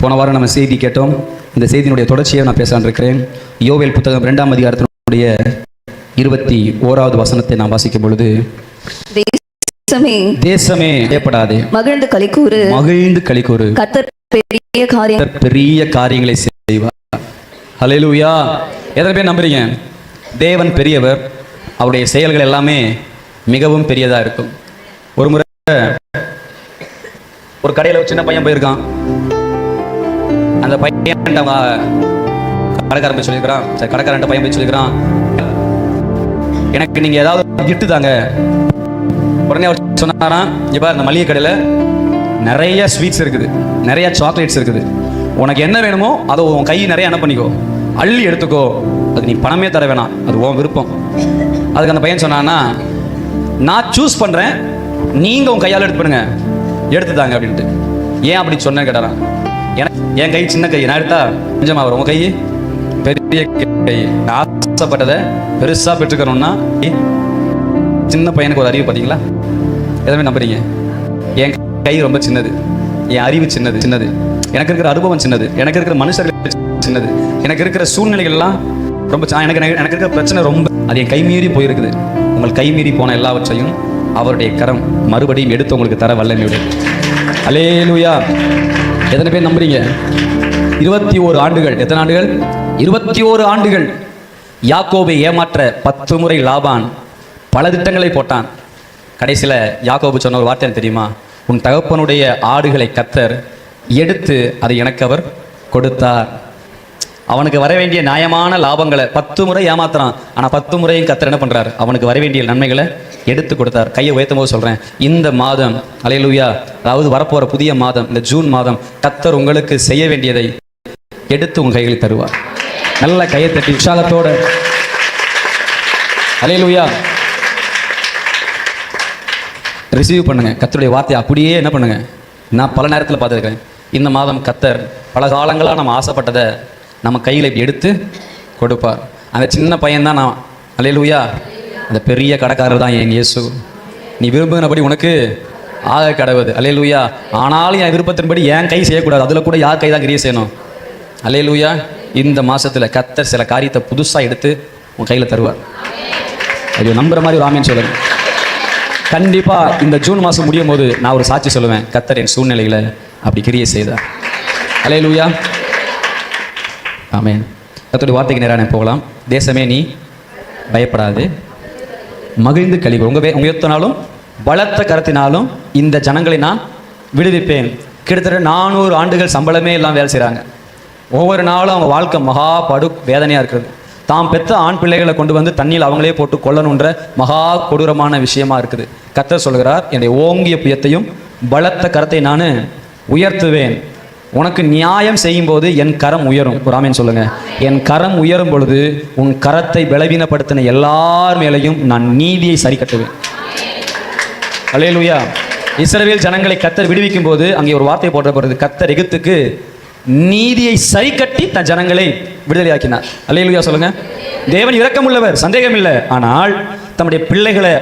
போன வாரம் நம்ம செய்தி கேட்டோம். இந்த செய்தியினுடைய தொடர்ச்சியை நான் பேசலான் இருக்கிறேன். யோவேல் புத்தகம் 2ஆம் அதிகாரத்தினுடைய 21வது வசனத்தை நான் வாசிக்கும் பொழுது, தேசமே பயப்படாதே, மகிழ்ந்து களிகூரு, கர்த்தர் பெரிய காரியங்களை செய்வார். ஹல்லேலூயா. எத்தனை பேர் நம்புறீங்க? தேவன் பெரியவர், அவருடைய செயல்கள் எல்லாமே மிகவும் பெரியதா இருக்கும். ஒரு முறை ஒரு கடையில் ஒரு சின்ன பையன் போயிருக்கான். அந்த பையன் கடைக்காரன் போய் சொல்லியிருக்கிறான், சரி கடைக்காரன் பையன் போய் சொல்லியிருக்கிறான், எனக்கு நீங்க ஏதாவது கிஃப்ட் தாங்க. உடனே அவர் சொன்னாராம், இப்ப அந்த மளிகை கடையில் நிறைய ஸ்வீட்ஸ் இருக்குது, நிறைய சாக்லேட்ஸ் இருக்குது, உனக்கு என்ன வேணுமோ அதை உன் கை நிறைய என்ன பண்ணிக்கோ, அள்ளி எடுத்துக்கோ, அது நீ பணமே தர வேணாம், அது உன் விருப்பம். அதுக்கு அந்த பையன் சொன்னான்னா, நான் சூஸ் பண்றேன், நீங்க உன் கையால் எடுத்து பண்ணுங்க, எடுத்துதாங்க அப்படின்ட்டு. ஏன் அப்படி சொன்னேன்னு கேட்டாரான். என் கை சின்ன கை, நான் எடுத்தா கொஞ்சமா வரும், உன் கை பெரிய கை, நான் ஆசைப்பட்டதை பெருசா பெற்றுக்கணும்னா சின்ன பையனுக்கு ஒரு அறிவு பார்த்தீங்களா? எதுவுமே நம்புறீங்க? என் கை ரொம்ப சின்னது, என் அறிவு சின்னது, எனக்கு இருக்கிற அனுபவம் சின்னது, எனக்கு இருக்கிற மனுஷர்கள் சின்னது, எனக்கு இருக்கிற சூழ்நிலைகள்லாம் ரொம்ப எனக்கு இருக்கிற பிரச்சனை ரொம்ப, அது என் கை மீறி போயிருக்குது. உங்கள் கை மீறி போன எல்லாவற்றையும் அவருடைய கரம் மறுபடியும் எடுத்து உங்களுக்கு தர வல்லமையுடைய. அல்லேலூயா. எத்தனை பேர் நம்புறீங்க? 21 ஆண்டுகள். எத்தனை ஆண்டுகள்? 21 ஆண்டுகள் யாக்கோபை ஏமாற்ற 10 முறை லாபான் பல திட்டங்களை போட்டான். கடைசியில் யாக்கோபு சொன்ன ஒரு வார்த்தை தெரியுமா? உன் தகப்பனுடைய ஆடுகளை கர்த்தர் எடுத்து அதை எனக்கு அவர் கொடுத்தார். அவனுக்கு வர வேண்டிய நியாயமான லாபங்களை 10 முறை ஏமாத்துறான். ஆனால் 10 முறையும் கர்த்தர் என்ன பண்றாரு? அவனுக்கு வர வேண்டிய நன்மைகளை எடுத்து கொடுத்தார். கையை உயர்த்தும் போது சொல்றேன், இந்த மாதம் அல்லேலூயா, அதாவது வரப்போற புதிய மாதம், இந்த ஜூன் மாதம், கர்த்தர் உங்களுக்கு செய்ய வேண்டியதை எடுத்து உங்க கைகளில் தருவார். நல்ல கையை தட்டி உற்சாகத்தோட அல்லேலூயா ரிசீவ் பண்ணுங்க. கர்த்தருடைய வார்த்தையை அப்படியே என்ன பண்ணுங்க. நான் பல நேரத்தில் பார்த்துருக்கேன். இந்த மாதம் கர்த்தர் பல காலங்களாக நம்ம ஆசைப்பட்டதை நம்ம கையில் எடுத்து கொடுப்பார். அந்த சின்ன பையன்தான் நான். அல்லேலூயா. அந்த பெரிய கடைக்காரர் தான் என் இயேசு. நீ விரும்புகிறபடி உனக்கு ஆக கடவுது. அல்லேலூயா. ஆனாலும் என் விருப்பத்தின்படி என் கை செய்யக்கூடாது, அதில் கூட யார் கை தான் கிரியை செய்யணும். அல்லேலூயா. இந்த மாதத்தில் கர்த்தர் சில காரியத்தை புதுசாக எடுத்து உன் கையில் தருவார். அது நம்புற மாதிரி ஒரு ஆமீன் சொல்லுங்க. கண்டிப்பாக இந்த ஜூன் மாதம் முடியும் போது நான் ஒரு சாட்சி சொல்லுவேன், கர்த்தர் என் சூழ்நிலையில் அப்படி கிரியை செய்தார். அல்லேலூயா. ஆமென். கர்த்தருடைய வார்த்தைக்கு நேராக போகலாம். தேசமே நீ பயப்படாது, மகிழ்ந்து களிகூர். உங்க உயர்த்தினாலும் பலத்த கரத்தினாலும் இந்த ஜனங்களை நான் விடுவிப்பேன். கிட்டத்தட்ட 400 ஆண்டுகள் சம்பளமே எல்லாம் வேலை செய்கிறாங்க. ஒவ்வொரு நாளும் அவங்க வாழ்க்கை மகா படு வேதனையாக இருக்குது. தாம் பெற்ற ஆண் பிள்ளைகளை கொண்டு வந்து தண்ணியில் அவங்களே போட்டு கொல்லணுன்ற மகா கொடூரமான விஷயமா இருக்குது. கர்த்தர் சொல்கிறார், என்னுடைய ஓங்கிய புயத்தையும் பலத்த கரத்தை நான் உயர்த்துவேன். உனக்கு நியாயம் செய்யும் போது என் கரம் உயரும். ஒரு ஆமென் சொல்லுங்க. என் கரம் உயரும் பொழுது உன் கரத்தை பலவீனப்படுத்தின எல்லார் மேலையும் நான் நீதியை சரி கட்டுவேன். அல்லேலூயா. இஸ்ரவேல் ஜனங்களை கர்த்தர் விடுவிக்கும் போது அங்கே ஒரு வார்த்தை போடப்படுது, கர்த்தர் எகிப்துக்கு நீதியை சரி கட்டி தன் ஜனங்களை விடுதலையாக்கினார். அல்லேலூயா சொல்லுங்க. தேவன் இரக்கமுள்ளவர், சந்தேகம் இல்லை. ஆனால் தம்முடைய பிள்ளைகளை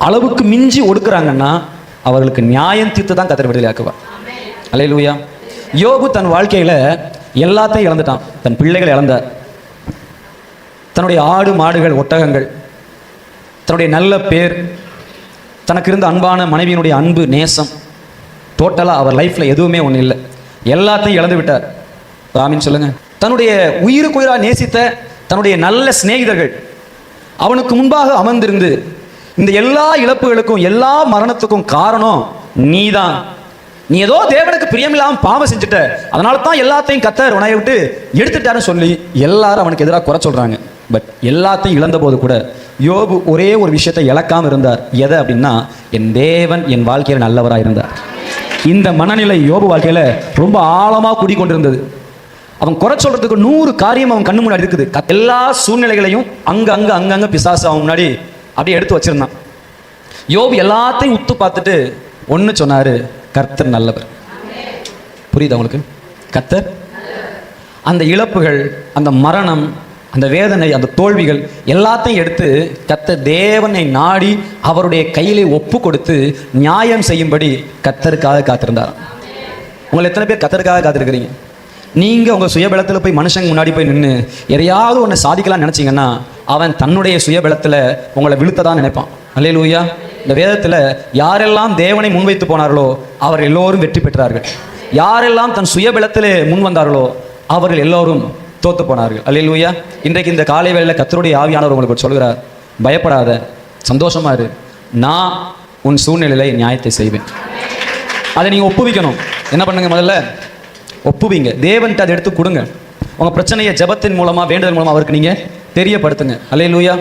அளவுக்கு மிஞ்சி ஒடுக்குறாங்கன்னா அவர்களுக்கு நியாயம் தீர்த்து தான் கர்த்தர் விடுதலையாக்குவார். அல்லேலூயா. யோபு தன் வாழ்க்கையில் எல்லாத்தையும் இழந்துட்டான். தன் பிள்ளைகளை இழந்தார், தன்னுடைய ஆடு மாடுகள் ஒட்டகங்கள், தன்னுடைய நல்ல பேர், தனக்கு இருந்த அன்பான மனைவியினுடைய அன்பு நேசம், டோட்டலாக அவர் லைஃப்பில் எதுவுமே ஒன்றும் இல்லை. எல்லாத்தையும் இழந்து விட்டார். ஆமீன் சொல்லுங்க. தன்னுடைய உயிருக்குயிராக நேசித்த தன்னுடைய நல்ல சிநேகிதர்கள் அவனுக்கு முன்பாக அமர்ந்திருந்து இந்த எல்லா இழப்புகளுக்கும் எல்லா மரணத்துக்கும் காரணம் நீதான், நீ ஏதோ தேவனுக்கு பிரியமில்லாம பாவம் செஞ்சுட்ட, அதனால தான் எல்லாத்தையும் கர்த்தர் உன்னை விட்டு எடுத்துட்டாருன்னு சொல்லி எல்லாரும் அவனுக்கு எதிராக குறை சொல்றாங்க. பட் எல்லாத்தையும் இழந்த போது கூட யோபு ஒரே ஒரு விஷயத்தை இழக்காம இருந்தார். எதை அப்படின்னா, என் தேவன் என் வாழ்க்கையில் நல்லவராக இருந்தார். இந்த மனநிலை யோபு வாழ்க்கையில ரொம்ப ஆழமா குடிக்கொண்டிருந்தது. அவன் குறை சொல்றதுக்கு 100 காரியம் அவன் கண்ணு முன்னாடி இருக்குது. எல்லா சூழ்நிலைகளையும் அங்கங்க பிசாசு அவன் முன்னாடி அப்படியே எடுத்து வச்சிருந்தான். யோபு எல்லாத்தையும் உத்து பார்த்துட்டு ஒன்று சொன்னாரு, கர்த்தர் நல்லவர். புரியுதா உங்களுக்கு? கர்த்தர் அந்த இழப்புகள், அந்த மரணம், அந்த வேதனை, அந்த தோல்விகள் எல்லாத்தையும் எடுத்து கர்த்தர் தேவனை நாடி அவருடைய கையிலே ஒப்பு கொடுத்து நியாயம் செய்யும்படி கர்த்தருக்காக காத்திருந்தார். உங்களை எத்தனை பேர் கர்த்தருக்காக காத்திருக்கிறீங்க? நீங்கள் உங்கள் சுயபலத்தில் போய் மனுஷங்க முன்னாடி போய் நின்று எதையாவது ஒன்று சாதிக்கலாம்னு நினச்சிங்கன்னா அவன் தன்னுடைய சுயபலத்தில் உங்களை விழுத்ததான் நினைப்பான். அல்லேலூயா. இந்த வேதத்தில் யாரெல்லாம் தேவனை முன்வைத்து போனார்களோ அவர் எல்லோரும் வெற்றி பெற்றார்கள். யாரெல்லாம் தன் சுயபலத்தில் முன் வந்தார்களோ அவர்கள் எல்லோரும் தோத்து போனார்கள். அல்லேலூயா. இன்றைக்கு இந்த காலை வேளையில் கர்த்தருடைய ஆவியானவர் உங்களுக்கு சொல்கிறார், பயப்படாத, சந்தோஷமா இரு, நான் உன் சூழ்நிலையில நியாயத்தை செய்வேன். அதை நீங்கள் ஒப்புவிக்கணும். என்ன பண்ணுங்க? முதல்ல ஒப்புவிங்க. தேவன்ட்டு அதை எடுத்து கொடுங்க. உங்கள் பிரச்சனையை ஜெபத்தின் மூலமாக, வேண்டுதல் மூலமாக அவருக்கு நீங்கள் தெரியப்படுத்துங்க. அல்லேலூயா.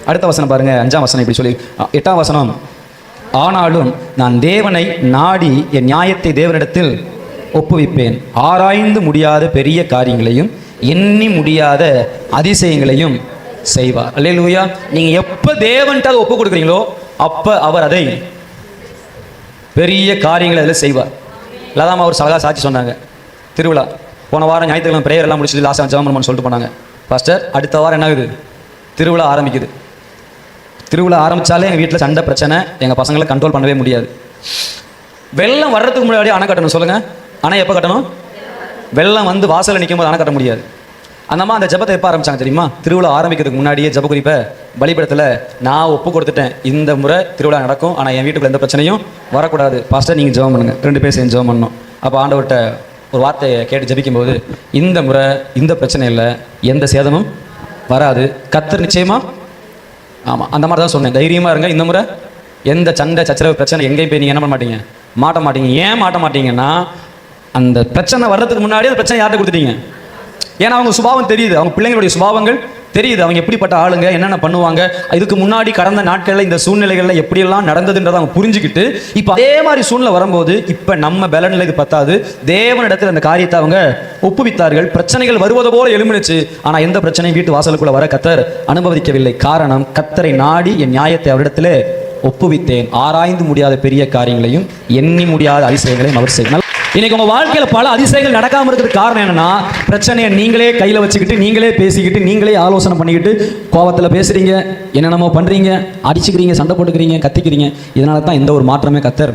அடுத்த வசனம் பாருங்க, 5ஆம் வசனம் இப்படி சொல்லி, 8ஆம் வசனம், ஆனாலும் நான் தேவனை நாடி என் நியாயத்தை தேவனிடத்தில் ஒப்புவிப்பேன். ஆராய்ந்து முடியாத பெரிய காரியங்களையும் எண்ணி முடியாத அதிசயங்களையும் செய்வார். அல்லேலூயா. நீங்கள் எப்போ தேவன்ட்டு அதை ஒப்பு கொடுக்குறீங்களோ அப்போ அவர் அதை பெரிய காரியங்களை அதில் செய்வார். இல்லாதாம அவர் சலகா சாட்சி சொன்னாங்க. திருவிழா போன வாரம் ஞாயிற்றுக்கிழமை பிரேயர் எல்லாம் முடிச்சுட்டு லாஸ்ட் ஜெபம் பண்ணணும்னு சொல்லிட்டு போனாங்க. பாஸ்டர் அடுத்த வாரம் என்ன ஆகுது? திருவிழா ஆரம்பிக்குது. திருவிழா ஆரம்பித்தாலே எங்கள் வீட்டில் சண்டை பிரச்சனை, எங்கள் பசங்களை கண்ட்ரோல் பண்ணவே முடியாது. வெள்ளம் வர்றதுக்கு முன்னாடி அணை கட்டணும். சொல்லுங்கள், அணை எப்போ கட்டணும்? வெள்ளம் வந்து வாசலில் நிற்கும் போது அணை கட்ட முடியாது. அந்தம்மா அந்த ஜெபத்தை எப்போ ஆரம்பித்தாங்க தெரியுமா? திருவிழா ஆரம்பிக்கிறதுக்கு முன்னாடியே ஜெப குறிப்பை பலிபடத்தில் நான் ஒப்பு கொடுத்துட்டேன், இந்த முறை திருவிழா நடக்கும், ஆனால் என் வீட்டுக்குள்ள எந்த பிரச்சனையும் வரக்கூடாது, பாஸ்டர் நீங்கள் ஜெபம் பண்ணுங்க. 2 பேர் சேர்ந்து ஜெபம் பண்ணணும். அப்போ ஆண்டவர்கிட்ட ஒரு வார்த்தையை கேட்டு ஜெபிக்கும்போது, இந்த முறை இந்த பிரச்சனை இல்லை, எந்த சேதமும் வராது, கர்த்தர் நிச்சயமா. ஆமாம், அந்த மாதிரி தான் சொன்னேன். தைரியமாக இருங்க, இந்த முறை எந்த சண்டை சச்சரவு பிரச்சனை எங்கேயும் போய் நீங்கள் என்ன பண்ண மாட்டீங்க, மாட்ட மாட்டீங்க. ஏன் மாட்ட மாட்டீங்கன்னா அந்த பிரச்சனை வர்றதுக்கு முன்னாடி அந்த பிரச்சனை யார்கிட்ட கொடுத்துட்டீங்க. ஏன்னா அவங்க சுபாவம் தெரியுது, அவங்க பிள்ளைங்களுடைய சுபாவங்கள் தெரியுது, அவங்க எப்படிப்பட்ட ஆளுங்க, என்னென்ன பண்ணுவாங்க, இதுக்கு முன்னாடி கடந்த நாட்களில் இந்த சூழ்நிலைகளில் எப்படியெல்லாம் நடந்ததுன்றதை அவங்க புரிஞ்சுக்கிட்டு இப்போ அதே மாதிரி சூழ்நிலை வரும்போது இப்போ நம்ம பலனில் இது பத்தாது, தேவனிடத்தில் அந்த காரியத்தை அவங்க ஒப்புவித்தார்கள். பிரச்சனைகள் வருவது போல எழுமினுச்சு, ஆனால் எந்த பிரச்சனையும் வீட்டு வாசலுக்குள்ள வர கர்த்தர் அனுமதிக்கவில்லை. காரணம், கர்த்தரை நாடி என் நியாயத்தை அவரிடத்தில் ஒப்புவித்தேன். ஆராய்ந்து முடியாத பெரிய காரியங்களையும் எண்ணி முடியாத அதிசயங்களையும் அவர் செய்தார். இன்னைக்கு உங்க வாழ்க்கையில பல அதிசயங்கள் நடக்காம இருக்கிறதுக்கு காரணம் என்னன்னா, பிரச்சனையை நீங்களே கையில வச்சுக்கிட்டு, நீங்களே பேசிக்கிட்டு, நீங்களே ஆலோசனை பண்ணிக்கிட்டு, கோபத்தில் பேசுறீங்க, என்னென்னமோ பண்றீங்க, அடிச்சுக்கிறீங்க, சண்டை போட்டுக்கிறீங்க, கத்திக்கிறீங்க. இதனால தான் எந்த ஒரு மாற்றமே கர்த்தர்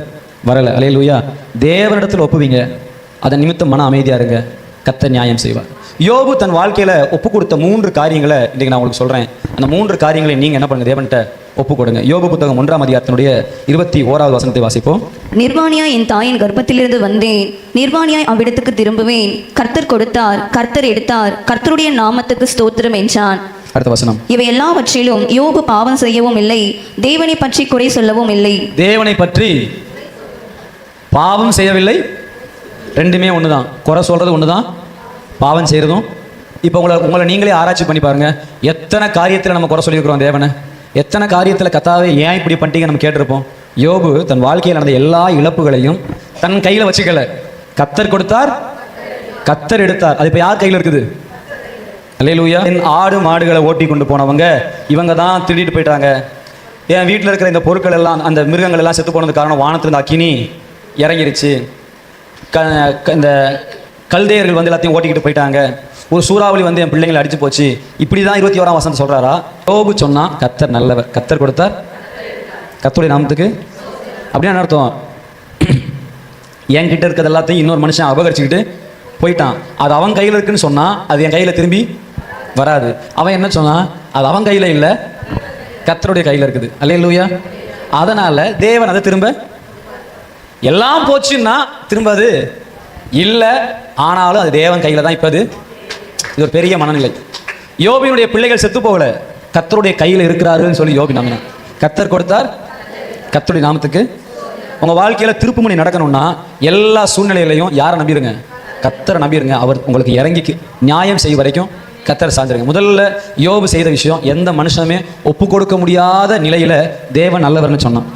வரல. அல்லேலூயா. தேவனிடத்தில் ஒப்புவீங்க, அதன் நிமித்தம் மன அமைதியா இருங்க, கர்த்தர் நியாயம் செய்வார். யோபு தன் வாழ்க்கையில ஒப்பு கொடுத்த 3 காரியங்களை இன்னைக்கு நான் உங்களுக்கு சொல்றேன். அந்த 3 காரியங்களை நீங்க என்ன பண்ணுங்க, தேவன்கிட்ட ஒப்பு கொடுங்க. யோபு புத்தகம் 1ஆம் அதிகாரத்தினுடைய 21வது வசனத்தை வாசிப்போம். நிர்வாணியாய் என் தாயின் கர்ப்பத்திலிருந்து வந்தேன், நிர்வாணியாய் அவ்விடத்துக்கு திரும்புவேன். கர்த்தர் கொடுத்தார், கர்த்தர் எடுத்தார், கர்த்தருடைய நாமத்துக்கு ஸ்தோத்திரம் என்றான். அடுத்த வசனம், இவை எல்லாவற்றிலும் யோபு பாவம் செய்யவும் இல்லை, தேவனை பற்றி குறை சொல்லவும் இல்லை. தேவனை பற்றி பாவம் செய்யவில்லை. ரெண்டுமே ஒண்ணுதான். குறை சொல்றது ஒண்ணுதான், பாவம் செய்யறதும். இப்போ உங்களை நீங்களே ஆராய்ச்சி பண்ணி பாருங்க. எத்தனை காரியத்தில் நம்ம குறை சொல்லியிருக்கிறோம் தேவனை, எத்தனை காரியத்தில் கத்தாவே ஏன் இப்படி பண்ணிட்டீங்க நம்ம கேட்டிருப்போம். யோபு தன் வாழ்க்கையில் நடந்த எல்லா இழப்புகளையும் தன் கையில் வச்சுக்கல. கர்த்தர் கொடுத்தார், கர்த்தர் எடுத்தார். அது இப்போ யார் கையில் இருக்குது? அல்லேலூயா. என் ஆடு மாடுகளை ஓட்டி கொண்டு போனவங்க இவங்க தான் திருடிட்டு போயிட்டாங்க. என் வீட்டில் இருக்கிற இந்த பொருட்கள் எல்லாம், அந்த மிருகங்கள் எல்லாம் செத்து போனதுக்கு காரணம் வானத்திலிருந்து அக்கினி இறங்கிருச்சு. இந்த கல்தேயர்கள் வந்து எல்லாத்தையும் ஓட்டிக்கிட்டு போயிட்டாங்க. ஒரு சூறாவளி வந்து என் பிள்ளைங்களை அடிச்சு போச்சு. இப்படி தான் 21ஆம் வசனம் சொல்றாரா? யோபு சொன்னா கர்த்தர் நல்லவர், கர்த்தர் கொடுத்தார், கர்த்தருடைய நாமத்துக்கு. அப்படின்னு அர்த்தம், என்கிட்ட இருக்கிறது எல்லாத்தையும் இன்னொரு மனுஷன் அபகரிச்சுக்கிட்டு போயிட்டான். அது அவன் கையில் இருக்குன்னு சொன்னா அது என் கையில் திரும்பி வராது. அவன் என்ன சொன்னா, அது அவன் கையில் இல்லை, கர்த்தருடைய கையில் இருக்குது. அல்லேலூயா. அதனால தேவன் அதை திரும்ப, எல்லாம் போச்சுன்னா திரும்ப அது இல்லை, ஆனாலும் அது தேவன் கையில் தான். இப்போ அது இது ஒரு பெரிய மனநிலை. யோபினுடைய பிள்ளைகள் செத்து போகல, கர்த்தருடைய கையில் இருக்கிறார்கள் சொல்லி யோபி நம்பினான். கர்த்தர் கொடுத்தார், கர்த்தருடைய நாமத்துக்கு. உங்கள் வாழ்க்கையில் திருப்புமுனை நடக்கணும்னா எல்லா சூழ்நிலையிலையும் யாரை நம்பிடுங்க? கர்த்தரை நம்பிடுங்க. அவர் உங்களுக்கு இறங்கி நியாயம் செய்ய வரைக்கும் கர்த்தரை சார்ந்துருங்க. முதல்ல யோபு செய்த விஷயம், எந்த மனுஷனுமே ஒப்பு கொடுக்க முடியாத நிலையில் தேவன் நல்லவர்னு சொன்னான்.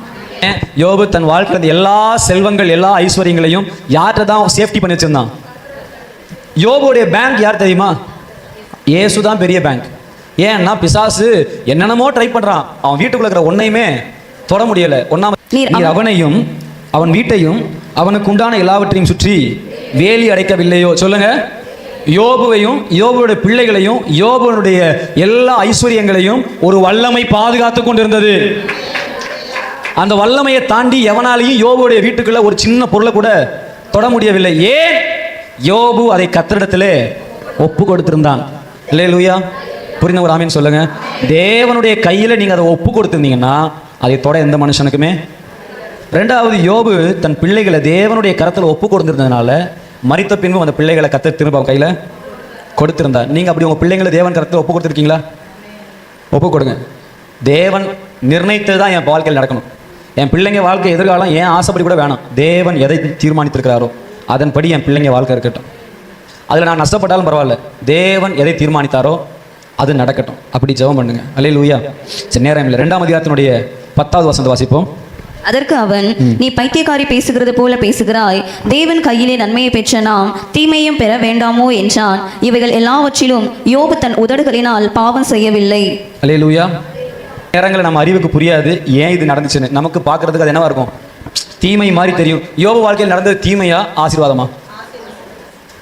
யோபு தன் வாழ்க்கையில் எல்லா செல்வங்கள், எல்லா ஐஸ்வர்யங்களையும் யார்கிட்ட தான் சேஃப்டி பண்ணி வச்சிருந்தான்? யோபுடைய பேங்க் யார் தெரியுமா? இயேசு தான் பெரிய பேங்க். ஏன்னா பிசாசு என்னென்னமோ ட்ரை பண்றான், அவன் வீட்டுக்குள்ள இருக்கிற ஒன்னையுமே தொட முடியல. நீர் அவனையும் அவன் வீட்டையும் அவனுக்கு உண்டான எல்லாவற்றையும் சுற்றி வேலி அடைக்கவில்லையோ? சொல்லுங்க. யோபுவையும் யோபுடைய பிள்ளைகளையும் யோபுடைய எல்லா ஐஸ்வர்யங்களையும் ஒரு வல்லமை பாதுகாத்து கொண்டிருந்தது. அந்த வல்லமையை தாண்டி எவனாலையும் யோபுடைய வீட்டுக்குள்ள ஒரு சின்ன பொருளை கூட தொட முடியவில்லை. ஏன்? யோபு அதை கர்த்தரிடத்திலே ஒப்பு கொடுத்திருந்தான். அல்லேலூயா. புரிந்த ஒரு ஆமீன் சொல்லுங்க. தேவனுடைய கையில நீங்க அதை ஒப்பு கொடுத்திருந்தீங்கன்னா அதை தொட எந்த மனுஷனுக்குமே. ரெண்டாவது, யோபு தன் பிள்ளைகளை தேவனுடைய கரத்தில் ஒப்பு கொடுத்திருந்ததுனால மரித்த பின்பும் அந்த பிள்ளைகளை கர்த்தர் திரும்ப அவன் கையில கொடுத்திருந்தார். நீங்க அப்படி உங்க பிள்ளைங்களை தேவன் கரத்தில் ஒப்பு கொடுத்திருக்கீங்களா? ஒப்பு கொடுங்க. தேவன் நிர்ணயித்தது தான் என் வாழ்க்கையில் நடக்கணும். என் பிள்ளைங்க வாழ்க்கை எதிர்காலம் ஏன் ஆசைப்படி கூட வேணாம். தேவன் எதை தீர்மானித்திருக்கிறாரோ அதன்படி என் பிள்ளைங்க வாழ்க்கை இருக்கட்டும். அதில் நான் நஷ்டப்பட்டாலும் பரவாயில்ல. தேவன் எதை தீர்மானித்தாரோ அது நடக்கட்டும். அப்படி ஜெபம் பண்ணுங்க. அல்லேலூயா. சரி, நேரம் இல்லை. 2ஆம் அதிகாரத்தினுடைய 10வது வசனத்தை வாசிப்போம். அதற்கு அவன், நீ பைத்தியக்காரி பேசுகிறது போல பேசுகிறாய். தேவன் கையிலே நன்மையை பெற்ற நாம் தீமையும் பெற வேண்டாமோ என்றான். இவைகள் எல்லாவற்றிலும் யோபு தன் உதடுகளினால் பாவம் செய்யவில்லை. அல்லேலூயா. நேரங்களில் நம்ம அறிவுக்கு புரியாது ஏன் இது நடந்துச்சுன்னு. நமக்கு பார்க்கறதுக்கு அது என்னவா இருக்கும்? தீமை மாதிரி தெரியும். யோபு வாழ்க்கையில் நடந்தது தீமையா ஆசீர்வாதமா?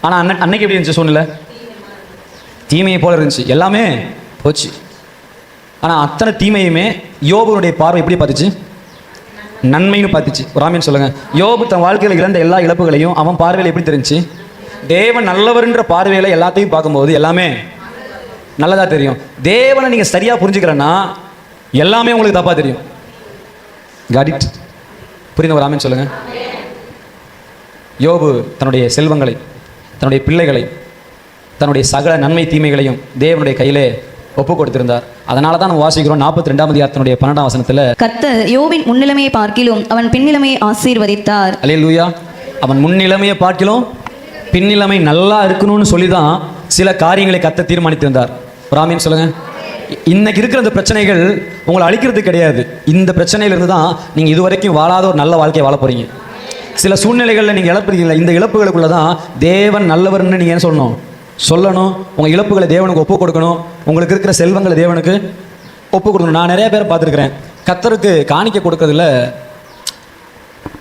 ஆனால் அன்னைக்கு எப்படி இருந்துச்சு சூழ்நிலை? தீமையை போல இருந்துச்சு. எல்லாமே போச்சு. ஆனால் அத்தனை தீமையுமே யோபுனுடைய பார்வை எப்படி பார்த்துச்சு? நன்மைன்னு பார்த்துச்சு. ஒரு ஆமீன் சொல்லுங்க. யோபு தன் வாழ்க்கையில் இழந்த எல்லா இழப்புகளையும் அவன் பார்வையில் எப்படி தெரிஞ்சு? தேவன் நல்லவர்ன்ற பார்வையில் எல்லாத்தையும் பார்க்கும்போது எல்லாமே நல்லதாக தெரியும். தேவனை நீங்கள் சரியாக புரிஞ்சுக்கிறேன்னா எல்லாமே உங்களுக்கு தப்பாக தெரியும். Got it. புரிந்த ஒரு ஆமீன் சொல்லுங்க. யோபு தன்னுடைய செல்வங்களை, தன்னுடைய பிள்ளைகளை, தன்னுடைய சகல நன்மை தீமைகளையும் தேவனுடைய கையிலே ஒப்பு கொடுத்திருந்தார். அதனால தான் நம்ம வாசிக்கிறோம் 42ஆம் அதிகாரத்தினுடைய 12ஆம் வசனத்தில், கர்த்தர் யோபின் முன்னிலைமையை பார்க்கிலும் அவன் பின்னிலைமையை ஆசீர்வதித்தார். அல்லேலூயா. அவன் முன்னிலைமையை பார்க்கிலும் பின்னிலைமை நல்லா இருக்கணும்னு சொல்லி தான் சில காரியங்களை கர்த்தர் தீர்மானித்திருந்தார். ஒரு ஆமீன் சொல்லுங்க. இன்னைக்கு இருக்கிற இந்த பிரச்சனைகள் உங்களை அழிக்கிறது கிடையாது. இந்த பிரச்சனையிலிருந்து தான் நீங்கள் இதுவரைக்கும் வாழாத ஒரு நல்ல வாழ்க்கையை வாழ போறீங்க. சில சூழ்நிலைகளில் நீங்கள் இழப்புறீங்களா, இந்த இழப்புகளுக்குள்ள தான் தேவன் நல்லவர்னு நீங்கள் என்ன சொல்லணும். உங்கள் இழப்புகளை தேவனுக்கு ஒப்பு கொடுக்கணும். உங்களுக்கு இருக்கிற செல்வங்களை தேவனுக்கு ஒப்பு கொடுக்கணும். நான் நிறைய பேர் பார்த்துருக்கிறேன், கர்த்தருக்கு காணிக்க கொடுக்கறதுல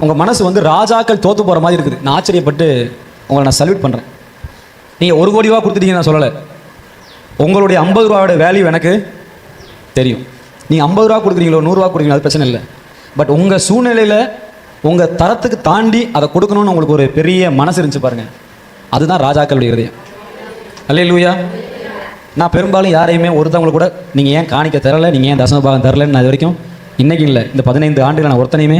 உங்கள் மனசு ராஜாக்கள் தோற்று போகிற மாதிரி இருக்குது. நான் ஆச்சரியப்பட்டு உங்களை நான் சல்யூட் பண்ணுறேன். நீங்கள் 1 கோடி ரூபா கொடுத்துட்டீங்க நான் சொல்லலை. உங்களுடைய 50 ரூபாயோட வேல்யூ எனக்கு தெரியும். நீங்கள் 50 ரூபா கொடுக்குறீங்களோ 100 ரூபா கொடுக்குறீங்களோ அது பிரச்சனை இல்லை. பட் உங்கள் சூழ்நிலையில் உங்கள் தரத்துக்கு தாண்டி அதை கொடுக்கணும்னு உங்களுக்கு ஒரு பெரிய மனசு இருந்துச்சு பாருங்கள். அதுதான் ராஜாக்களுடைய இதயம். அல்லேலூயா. நான் பெரும்பாலும் யாரையுமே ஒருத்தவங்களுக்கு கூட நீங்கள் ஏன் காணிக்க தரலை, நீங்கள் ஏன் தசமபாகம் தரலைன்னு நான் இது வரைக்கும் இன்றைக்கும் இல்லை, இந்த 15 ஆண்டுகள் நான் ஒருத்தனையுமே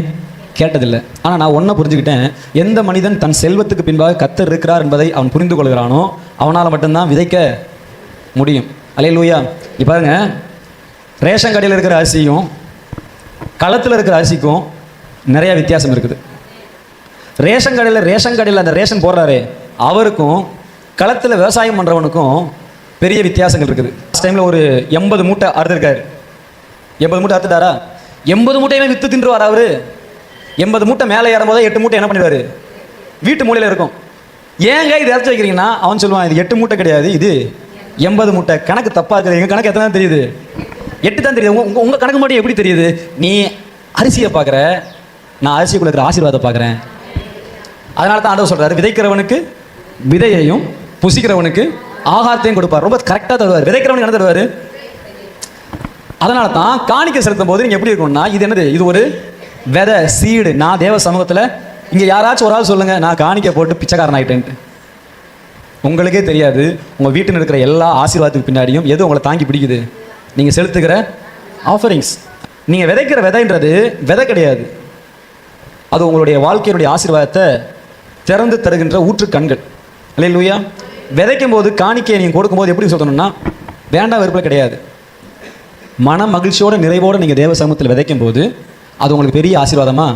கேட்டதில்லை. ஆனால் நான் ஒன்றை புரிஞ்சுக்கிட்டேன், எந்த மனிதன் தன் செல்வத்துக்கு பின்பாக கர்த்தர் இருக்கிறார் என்பதை அவன் புரிந்து கொள்கிறானோ அவனால் மட்டும்தான் விதைக்க முடியும். அல்லேலூயா. இப்போ பாருங்க, ரேஷன் கடையில் இருக்கிற அரிசியும் களத்தில் இருக்கிற அரிசிக்கும் நிறைய வித்தியாசம் இருக்குது. ரேஷன் கடையில் அந்த ரேஷன் போடுறாரு அவருக்கும் களத்தில் விவசாயம் பண்ணுறவனுக்கும் பெரிய வித்தியாசங்கள் இருக்குது. லாஸ்ட் டைமில் ஒரு 80 மூட்டை அறுத்துருக்காரு. 80 மூட்டை அறுத்துட்டாரா? 80 மூட்டையுமே விற்று தின்றுவார் அவர். 80 மூட்டை மேலே ஏறும்போது 8 மூட்டை என்ன பண்ணிடுவார்? வீட்டு மூலையில் இருக்கும். ஏங்க இது இறச்சி வைக்கிறீங்கன்னா அவன் சொல்லுவான், இது 8 மூட்டை கிடையாது, இது 80 மூட்டை. கணக்கு தப்பாக இருக்குது. எங்கள் கணக்கு எத்தனை தான் தெரியுது? 8 தான் தெரியுது. உங்கள் கணக்கு மட்டும் எப்படி தெரியுது? நீ அரிசியை பார்க்குற, நான் அரிசிக்குள்ள இருக்கிற ஆசீர்வாதத்தை பார்க்குறேன். அதனால தான் ஆண்டவர் சொல்கிறாரு, விதைக்கிறவனுக்கு விதையையும் புசிக்கிறவனுக்கு ஆகாரத்தையும் கொடுப்பார். ரொம்ப கரெக்டாக தருவார். விதைக்கிறவனுக்கு என்ன தருவார்? அதனால தான் காணிக்கை செலுத்தும் போது நீங்கள் எப்படி இருக்கணும்னா, இது என்னது? இது ஒரு விதை, சீடு. நான் தேவ சமூகத்தில் இங்கே யாராச்சும் ஒரு ஆள் சொல்லுங்கள், நான் காணிக்கை போட்டு பிச்சைக்காரன் ஆகிட்டேன்ட்டு. உங்களுக்கே தெரியாது உங்கள் வீட்டில் இருக்கிற எல்லா ஆசீர்வாதத்துக்கு பின்னாடியும் எது உங்களை தாங்கி பிடிக்குது? நீங்கள் செலுத்துகிற ஆஃபரிங்ஸ். நீங்கள் விதைக்கிற விதைன்றது விதை கிடையாது, அது உங்களுடைய வாழ்க்கையினுடைய ஆசீர்வாதத்தை திறந்து தருகின்ற ஊற்று கண்கள். அல்லேலூயா. விதைக்கும் போது காணிக்கையை நீங்கள் கொடுக்கும்போது எப்படி சொல்லணும்னா, வேண்டாம் வெறுப்பில் கிடையாது, மன மகிழ்ச்சியோட நிறைவோடு நீங்கள் தேவ சமூகத்தில் விதைக்கும் போது அது உங்களுக்கு பெரிய ஆசீர்வாதமா.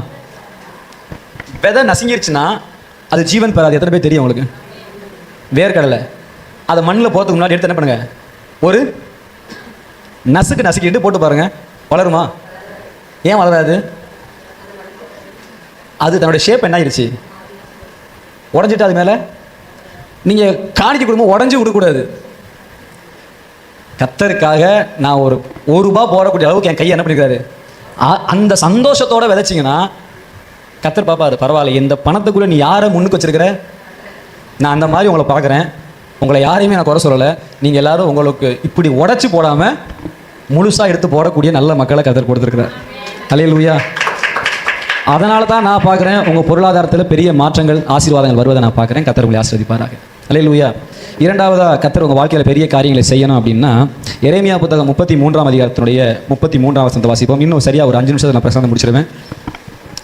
விதை நசுங்கிருச்சுன்னா அது ஜீவன் பெறாது. எத்தனை பேர் தெரியும் உங்களுக்கு? வேர்க்கடலை அதை மண்ணில் போகிறதுக்கு முன்னாடி எடுத்து என்ன பண்ணுங்க, ஒரு நசுக்கிட்டு போட்டு பாருங்க, வளருமா? ஏன் வளராது? அது தன்னுடைய ஷேப் என்ன ஆயிடுச்சு, உடஞ்சிட்டு. அது மேலே நீங்கள் காணிக்க கொடுக்கும்போது உடஞ்சி கொடுக்கக்கூடாது. கர்த்தருக்காக நான் ஒரு ரூபா போடக்கூடிய அளவுக்கு என் கையை என்ன பண்ணிக்கிறாரு, அந்த சந்தோஷத்தோடு விதைச்சிங்கன்னா கர்த்தர் பார்ப்பாரு, பரவாயில்ல இந்த பணத்துக்குள்ளே நீ யாரை முன்னுக்கு வச்சிருக்கிற, நான் அந்த மாதிரி உங்களை பார்க்குறேன், உங்களை யாரையுமே நான் குறை சொல்லலை, நீங்கள் எல்லாரும் உங்களுக்கு இப்படி உடச்சி போடாமல் முழுசாக எடுத்து போடக்கூடிய நல்ல மக்களை கர்த்தர் கொடுத்துருக்கிறார். அல்லேலூயா. அதனால தான் நான் பார்க்குறேன் உங்கள் பொருளாதாரத்தில் பெரிய மாற்றங்கள் ஆசீர்வாதங்கள் வருவதை நான் பார்க்குறேன். கர்த்தர் உங்களை ஆசீர்வதிப்பாராக. அல்லேலூயா. இரண்டாவதாக கர்த்தர் உங்கள் வாழ்க்கையில் பெரிய காரியங்களை செய்யணும் அப்படின்னா எரேமியா புத்தகம் 33ஆம் அதிகாரத்தினுடைய 33ஆம் வசனத்தை வாசிப்போம். இன்னும் சரியாக ஒரு 5 நிமிஷத்தில் நான் பிரசங்கம் முடிச்சிடுவேன்.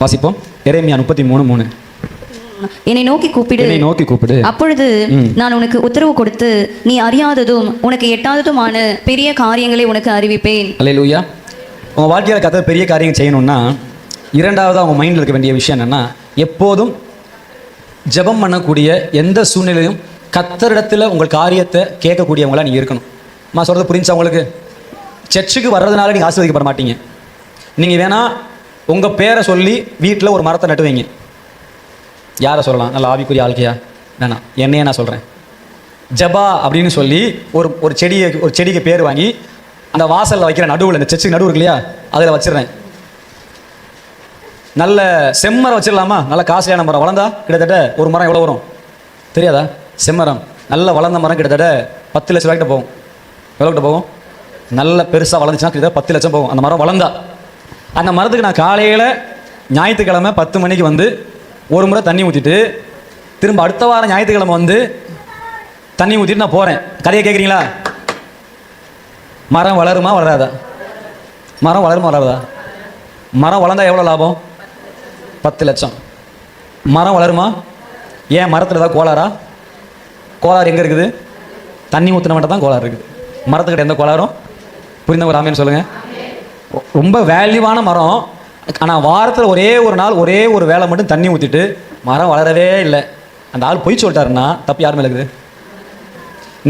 வாசிப்போம். எரேமியா 33:3. என்னை நோக்கி கூப்பிடு, என்னை நோக்கி கூப்பிடு, அப்பொழுது நான் உனக்கு உத்தரவு கொடுத்து நீ அறியாததும் உனக்கு எட்டாததுமான பெரிய காரியங்களை உனக்கு அறிவிப்பேன். அல்லேலூயா. உங்கள் வாழ்க்கையில் கர்த்தர் பெரிய காரியங்கள் செய்யணும்னா இரண்டாவது அவங்க மைண்டில் இருக்க வேண்டிய விஷயம் என்னென்னா, எப்போதும் ஜெபம் பண்ணக்கூடிய எந்த சூழ்நிலையும் கர்த்தரிடத்தில் உங்கள் காரியத்தை கேட்கக்கூடியவங்களா நீங்கள் இருக்கணும். நான் சொல்கிறது புரிஞ்சா உங்களுக்கு? சர்ச்சுக்கு வர்றதுனால நீங்கள் ஆசீர்வதிக்கப்பட மாட்டீங்க. நீங்கள் வேணால் உங்கள் பேரை சொல்லி வீட்டில் ஒரு மரத்தை நட்டு வைங்க. யாரை சொல்லலாம்? நல்ல ஆவிக்குரிய ஆள்கையா? வேணாம், என்னையே நான் சொல்கிறேன். ஜபா அப்படின்னு சொல்லி ஒரு செடிக்கு பேர் வாங்கி அந்த வாசலில் வைக்கிற நடுவில், இந்த சர்ச்சுக்கு நடுவு இருக்கு இல்லையா, அதில் வச்சிடுறேன். நல்ல செம்மரம் வச்சிடலாமா? நல்ல காஸ்ட்லியான மரம் வளர்ந்தா கிட்டத்தட்ட ஒரு மரம் எவ்வளோ வரும் தெரியாதா? செம்மரம் நல்ல வளர்ந்த மரம் கிட்டத்தட்ட 10 லட்சம் ரூபாய்க்கிட்ட போகும். எவ்வளோக்கிட்ட போகும்? நல்ல பெருசாக வளர்ந்துச்சுன்னா கிட்டத்தட்ட 10 லட்சம் போகும் அந்த மரம் வளர்ந்தா. அந்த மரத்துக்கு நான் காலையில் ஞாயிற்றுக்கிழமை 10 மணிக்கு வந்து ஒரு முறை தண்ணி ஊற்றிட்டு திரும்ப அடுத்த வாரம் ஞாயிற்றுக்கிழமை வந்து தண்ணி ஊற்றிட்டு நான் போகிறேன். கதையை கேட்குறீங்களா? மரம் வளருமா வளராதா? மரம் வளருமா வளராதா? மரம் வளர்ந்தா எவ்வளோ லாபம்? 10 லட்சம். மரம் வளருமா? ஏன் மரத்தில் ஏதாவது கோளாறா? கோளாறு எங்கே இருக்குது? தண்ணி ஊற்றின மட்டும் தான் கோளாறு இருக்குது. மரத்துக்கிட்ட எந்த கோளாறும்? புரிந்தவங்க ராமேன்னு சொல்லுங்கள். ரொம்ப வேல்யூவான மரம். ஆனால் வாரத்தில் ஒரே ஒரு நாள் ஒரே ஒரு வேலை மட்டும் தண்ணி ஊற்றிட்டு மரம் வளரவே இல்லை. அந்த ஆள் பொய் சொல்லிட்டாருன்னா தப்பு யார் மேலே இருக்குது?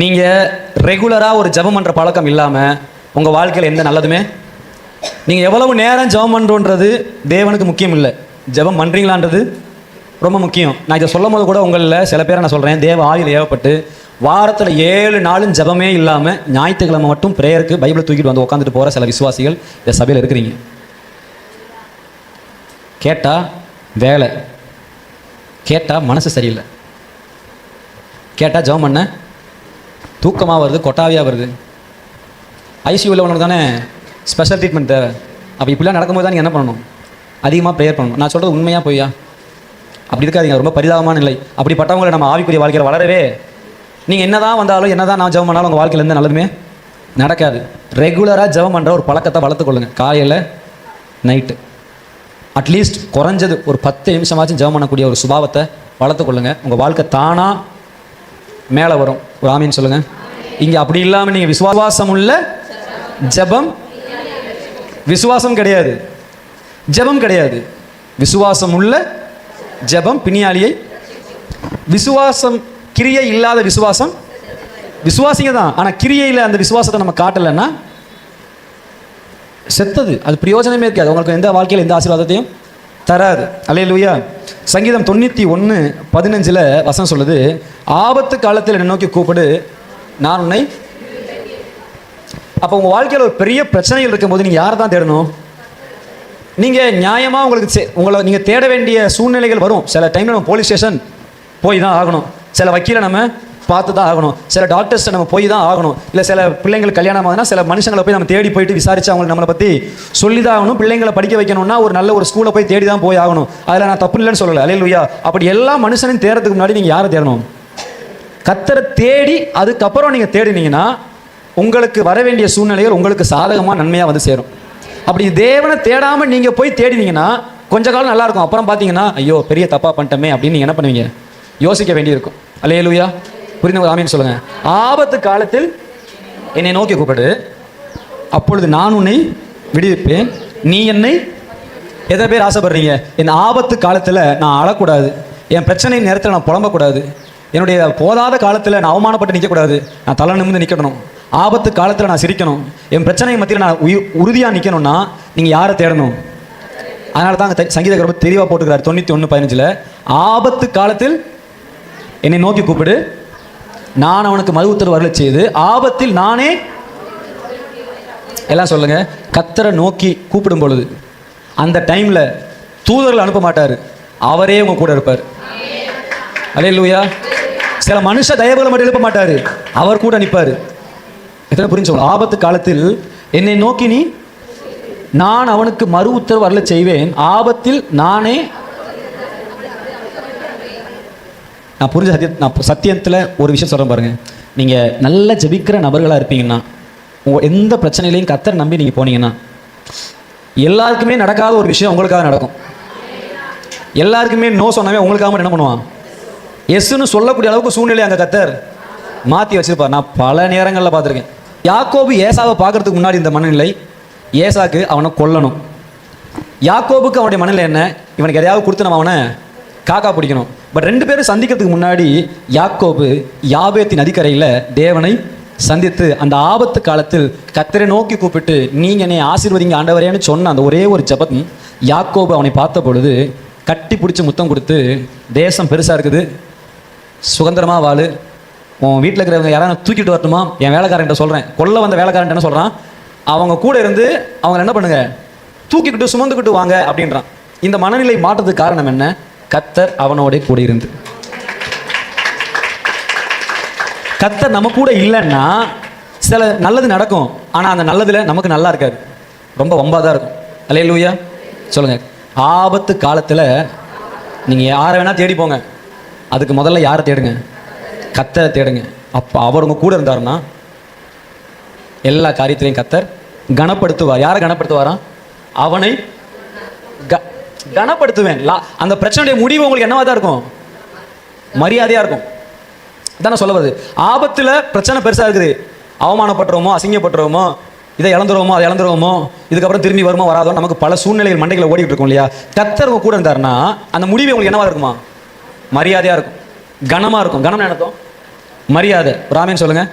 நீங்கள் ரெகுலராக ஒரு ஜெபம் பண்ணுற பழக்கம் இல்லாமல் உங்கள் வாழ்க்கையில் எந்த நல்லதுமே, நீங்கள் எவ்வளவு நேரம் ஜெபம் பண்ணுறோன்றது தேவனுக்கு முக்கியம் இல்லை, ஜெபம் பண்ணுறீங்களான்றது ரொம்ப முக்கியம். நான் இதை சொல்லும் போது கூட உங்களில் சில பேரை நான் சொல்கிறேன், தேவ ஆவியில் ஏவப்பட்டு வாரத்தில் 7 நாளும் ஜெபமே இல்லாமல் ஞாயிற்றுக்கிழமை மட்டும் ப்ரேயருக்கு பைபிளை தூக்கிட்டு வந்து உட்காந்துட்டு போகிற சில விசுவாசிகள் இந்த சபையில் இருக்கிறீங்க. கேட்டால் வேலை, கேட்டால் மனசு சரியில்லை, கேட்டால் ஜெபம் பண்ண தூக்கமாக வருது, கொட்டாவியாக வருது. ஐசியூவில் ஒன்று தானே ஸ்பெஷல் ட்ரீட்மெண்ட் தேவை. அப்போ இப்படிலாம் நடக்கும்போது தான் நீங்கள் என்ன பண்ணணும்? அதிகமாக ப்ரேயர் பண்ணணும். நான் சொல்கிறது உண்மையாக பொய்யா? அப்படி இருக்காதீங்க. ரொம்ப பரிதாபமான நிலை. அப்படிப்பட்டவங்களை நம்ம ஆவிக்குரிய வாழ்க்கையில் வளரவே, நீங்கள் என்ன தான் வந்தாலும் என்ன தான் நான் ஜெபம் பண்ணாலும் உங்கள் வாழ்க்கையில் எந்த நல்லதுமே நடக்காது. ரெகுலராக ஜெபம் பண்ணுற ஒரு பழக்கத்தை வளர்த்துக்கொள்ளுங்க. காலையில் நைட்டு அட்லீஸ்ட் குறைஞ்சது ஒரு 10 நிமிஷமாச்சும் ஜெபம் பண்ணக்கூடிய ஒரு சுபாவத்தை வளர்த்துக்கொள்ளுங்க. உங்கள் வாழ்க்கை தானாக மேலே வரும். ஒரு ஆமீன் சொல்லுங்கள். இங்கே அப்படி இல்லாமல் நீங்கள் விசுவாசம் உள்ள ஜெபம், விசுவாசம் கிடையாது, ஜெபம் கிடையாது. விசுவாசம் உள்ள ஜெபம் பிணியாளியை, விசுவாசம் கிரியை இல்லாத விசுவாசம் விசுவாசிங்க தான், ஆனால் கிரியையில் அந்த விசுவாசத்தை நம்ம காட்டலைன்னா செத்தது, அது பிரயோஜனமே இருக்காது. உங்களுக்கு எந்த வாழ்க்கையில் எந்த ஆசீர்வாதத்தையும் தராது. அல்லேலூயா. சங்கீதம் 91:15 வசனம் சொல்லுது, ஆபத்து காலத்தில் என்னை நோக்கி கூப்பிடு நான் உன்னை. அப்போ உங்கள் வாழ்க்கையில் ஒரு பெரிய பிரச்சனைகள் இருக்கும்போது நீங்கள் யாரை தான் தேடணும்? நீங்கள் நியாயமாக உங்களை நீங்கள் தேட வேண்டிய சூழ்நிலைகள் வரும். சில டைமில் நம்ம போலீஸ் ஸ்டேஷன் போய் தான் ஆகணும், சில வக்கீலை நம்ம பார்த்து தான் ஆகணும், சில டாக்டர்ஸ்ட்டை நம்ம போய் தான் ஆகணும், இல்லை சில பிள்ளைங்களுக்கு கல்யாணம் ஆகுதுன்னா சில மனுஷங்களை போய் நம்ம தேடி போயிட்டு விசாரித்து அவங்களுக்கு நம்மளை பற்றி சொல்லி தான் ஆகணும். பிள்ளைங்களை படிக்க வைக்கணும்னா ஒரு நல்ல ஒரு ஸ்கூலில் போய் தேடி தான் போய் ஆகணும். அதில் நான் தப்பு இல்லைன்னு சொல்லலை. அல்லேலூயா. அப்படி எல்லா மனுஷனையும் தேடுறதுக்கு முன்னாடி நீங்கள் யாரை தேடணும்? கர்த்தரை தேடி அதுக்கப்புறம் நீங்கள் தேடினீங்கன்னா உங்களுக்கு வர வேண்டிய சூழ்நிலைகள் உங்களுக்கு சாதகமாக நன்மையாக வந்து சேரும். அப்படி தேவனை தேடாமல் நீங்கள் போய் தேடினீங்கன்னா கொஞ்ச காலம் நல்லாயிருக்கும். அப்புறம் பார்த்தீங்கன்னா ஐயோ பெரிய தப்பாக பண்ணிட்டோமே அப்படின்னு நீங்கள் என்ன பண்ணுவீங்க? யோசிக்க வேண்டியிருக்கும். அல்லேலூயா. புரிந்தவங்க ஆமீன் சொல்லுங்கள். ஆபத்து காலத்தில் என்னை நோக்கி கூப்பிடு, அப்பொழுது நான் உன்னை விடுவிப்பேன், நீ என்னை. எத்தனை பேர் ஆசைப்படுறீங்க என் ஆபத்து காலத்தில் நான் அழக்கூடாது, என் பிரச்சனை நேரத்தில் நான் புலம்பக்கூடாது, என்னுடைய போதாத காலத்தில் நான் அவமானப்பட்டு நிற்கக்கூடாது, நான் தலை நிமிர்ந்து நிற்கணும், ஆபத்து காலத்தில் நான் சிரிக்கணும், என் பிரச்சனை மத்தியில் நான் உறுதியாக நிற்கணும்னா நீங்கள் யாரை தேடணும்? அதனால தான் சங்கீதக்காரர் ரொம்ப தெளிவாக போட்டுக்கிறார் 91:15 ஆபத்து காலத்தில் என்னை நோக்கி கூப்பிடு நான் அவனுக்கு மறு உத்தரவு வரல செய்து ஆபத்தில் நானே. எல்லாம் சொல்லுங்க. கர்த்தரை நோக்கி கூப்பிடும் பொழுது அந்த டைமில் தூதர்கள் அனுப்ப மாட்டார், அவரே உங்க கூட இருப்பார். அல்லேலூயா. சில மனுஷ தயவுகளை மட்டும் எழுப்ப மாட்டார், அவர் கூட நிற்பார். எத்தனை புரிஞ்சு? ஆபத்து காலத்தில் என்னை நோக்கி நீ நான் அவனுக்கு மறு உத்தரவு அருள செய்வேன், ஆபத்தில் நானே. நான் புரிஞ்ச சத்தியத்தில் ஒரு விஷயம் சொல்கிறேன் பாருங்க. நீங்கள் நல்ல ஜெபிக்கிற நபர்களாக இருப்பீங்கன்னா, உங்கள் எந்த பிரச்சனையிலையும் கர்த்தரை நம்பி நீங்கள் போனீங்கன்னா, எல்லாருக்குமே நடக்காத ஒரு விஷயம் உங்களுக்காக நடக்கும். எல்லாருக்குமே நோ சொன்னாவே உங்களுக்காக என்ன பண்ணுவான்? எஸ்ன்னு சொல்லக்கூடிய அளவுக்கு சூழ்நிலை அங்கே கர்த்தர் மாற்றி வச்சிருப்பார். நான் பல நேரங்களில் பார்த்துருக்கேன். யாக்கோபு ஏசாவை பார்க்கறதுக்கு முன்னாடி இந்த மனநிலை, ஏசாக்கு அவனை கொல்லணும். யாக்கோபுக்கு அவனுடைய மனநிலை என்ன? இவனுக்கு எதையாவது கொடுத்து நம்ம அவனை காக்கா பிடிக்கணும். பட் ரெண்டு பேரும் சந்திக்கிறதுக்கு முன்னாடி யாக்கோபு யாபேத்தின் நதிக்கரையில் தேவனை சந்தித்து அந்த ஆபத்து காலத்தில் கர்த்தரை நோக்கி கூப்பிட்டு நீங்கள் என்னை ஆசீர்வதிங்க ஆண்டவரேன்னு சொன்ன அந்த ஒரே ஒரு ஜெபம், யாக்கோபு அவனை பார்த்த பொழுது கட்டி பிடிச்சி முத்தம் கொடுத்து, தேசம் பெருசாக இருக்குது, சுதந்திரமாக வாழு, உன் வீட்டில் இருக்கிறவங்க யாராவது தூக்கிட்டு வரட்டுமா, என் வேலைக்காரன்ட்ட சொல்கிறேன், கொல்ல வந்த வேலைக்காரன்ட்ட என்ன சொல்கிறான், அவங்க கூட இருந்து அவங்க என்ன பண்ணுங்க, தூக்கிக்கிட்டு சுமந்துக்கிட்டு வாங்க அப்படின்றான். இந்த மனநிலை மாற்றத்துக்கு காரணம் என்ன? கர்த்தர் அவனோட கூட இருந்து. கர்த்தர் நம்ம கூட இல்லைன்னா சில நல்லது நடக்கும், ஆனால் அந்த நல்லதில் நமக்கு நல்லா இருக்காது, ரொம்ப வம்பாக தான் இருக்கும். அல்லேலூயா சொல்லுங்க. ஆபத்து காலத்தில் நீங்கள் யாரை வேணால் தேடி போங்க, அதுக்கு முதல்ல யாரை தேடுங்க? கர்த்தரை தேடுங்க. அப்போ அவர் உங்க கூட இருந்தாருன்னா எல்லா காரியத்திலையும் கர்த்தர் கனப்படுத்துவார். யாரை கனப்படுத்துவாராம்? அவனை கனப்படுத்துவேன். அந்த பிரச்சனையுடைய முடிவு உங்களுக்கு என்னவா தான் இருக்கும்? மரியாதையா இருக்கும். அதான் சொல்ல வருது. ஆபத்துல பிரச்சனை பெருசா இருக்குது, அவமானப்பட்டுருவோமோ, அசிங்கப்பட்டுருவோமோ, இதை இழந்துருவோமோ, அதை இழந்துருவோமோ, இதுக்கப்புறம் திரும்பி வருமோ வராதோ, நமக்கு பல சூழ்நிலைகள் மண்டைகளை ஓடிட்டு இருக்கும் இல்லையா? கர்த்தர் உங்க கூட இருந்தாருன்னா அந்த முடிவு உங்களுக்கு என்னவா இருக்குமா? மரியாதையா இருக்கும், கனமா இருக்கும். கனம் நினைத்தோம் மரியாதை. ராமேன் சொல்லுங்க.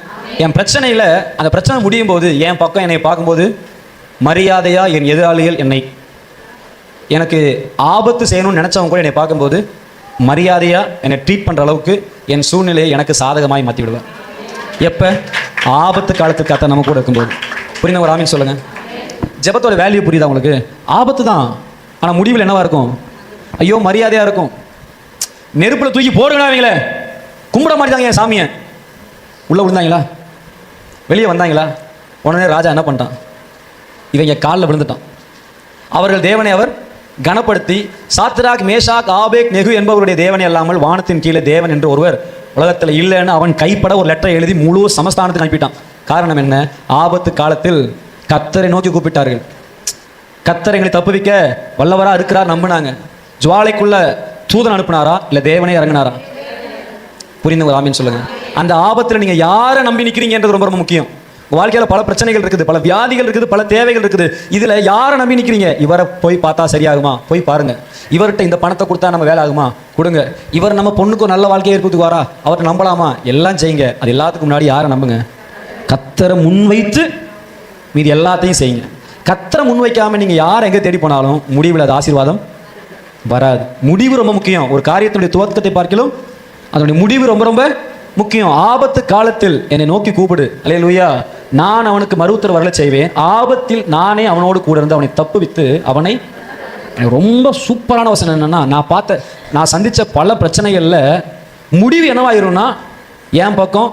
என் பிரச்சனையில் அந்த பிரச்சனை முடியும் போது என் பக்கம் என்னை பார்க்கும்போது மரியாதையா என் எதிராளிகள் என்னை எனக்கு ஆபத்து செய்யணும்னு நினச்சவங்க கூட என்னை பார்க்கும்போது மரியாதையாக என்னை ட்ரீட் பண்ணுற அளவுக்கு என் சூழ்நிலையை எனக்கு சாதகமாய் மாற்றி விடுவேன். எப்போ? ஆபத்து காலத்துக்கு கர்த்தர் நம்ம கூட இருக்கும்போது. புரியுங்க? ஒரு ஆமீன் சொல்லுங்கள். ஜெபத்தோட வேல்யூ புரியுதா உங்களுக்கு? ஆபத்து தான், ஆனால் முடிவில் என்னவா இருக்கும்? ஐயோ மரியாதையாக இருக்கும். நெருப்பில் தூக்கி போடுங்கடா அவங்கள, கும்பிட மாட்டாங்க என் சாமியை. உள்ளே விழுந்தாங்களா? வெளியே வந்தாங்களா? உடனே ராஜா என்ன பண்ணிட்டான்? இவங்க காலில் விழுந்துட்டான். அவர்கள் தேவனை அவர் கனப்படுத்தி, சாத்ராக் மேஷாக் ஆபேக் நெகு என்பவருடைய தேவனை அல்லாமல் வானத்தின் கீழே தேவன் என்று ஒருவர் உலகத்தில் இல்லைன்னு அவன் கைப்பட ஒரு லெட்டரை எழுதி முழு சமஸ்தானத்துக்கு அனுப்பிட்டான். காரணம் என்ன? ஆபத்து காலத்தில் கர்த்தரை நோக்கி கூப்பிட்டார்கள். கர்த்தர் எங்களை தப்புவிக்க வல்லவரா இருக்கிறார் நம்பினாங்க. ஜுவாலைக்குள்ள தூதன் அனுப்பினாரா இல்லை தேவனே இறங்கினாரா? புரிந்து ஆமீன் சொல்லுங்க. அந்த ஆபத்தில் நீங்கள் யாரை நம்பி நிற்கிறீங்கன்றது ரொம்ப ரொம்ப முக்கியம். வாழ்க்கையில் பல பிரச்சனைகள் இருக்குது, பல வியாதிகள் இருக்குது, பல தேவைகள் இருக்குது. இதில் யாரை நம்பி நிற்கிறீங்க? இவரை போய் பார்த்தா சரியாகுமா? போய் பாருங்க. இவர்கிட்ட இந்த பணத்தை கொடுத்தா நம்ம வேலை ஆகுமா? கொடுங்க. இவர் நம்ம பொண்ணுக்கு ஒரு நல்ல வாழ்க்கையை ஏற்படுத்தி வாரா? அவரை நம்பலாமா? எல்லாம் செய்யுங்க. அது எல்லாத்துக்கும் முன்னாடி யாரை நம்புங்க? கர்த்தரை முன்வைத்து மீது எல்லாத்தையும் செய்யுங்க. கர்த்தரை முன்வைக்காமல் நீங்கள் யாரை எங்கே தேடி போனாலும் முடிவில் அது ஆசீர்வாதம் வராது. முடிவு ரொம்ப முக்கியம். ஒரு காரியத்தினுடைய துவக்கத்தை பார்க்கலும் அதனுடைய முடிவு ரொம்ப ரொம்ப முக்கியம். ஆபத்து காலத்தில் என்னை நோக்கி கூப்பிடு. அல்லேலூயா. நான் அவனுக்கு மறு உத்தரவு வரல செய்வேன், ஆபத்தில் நானே அவனோடு கூட இருந்து அவனை தப்புவித்து அவனை. ரொம்ப சூப்பரான வசனம் என்னன்னா, நான் சந்தித்த பல பிரச்சனைகளில் முடிவு என்னவாயிரும்னா, என் பக்கம்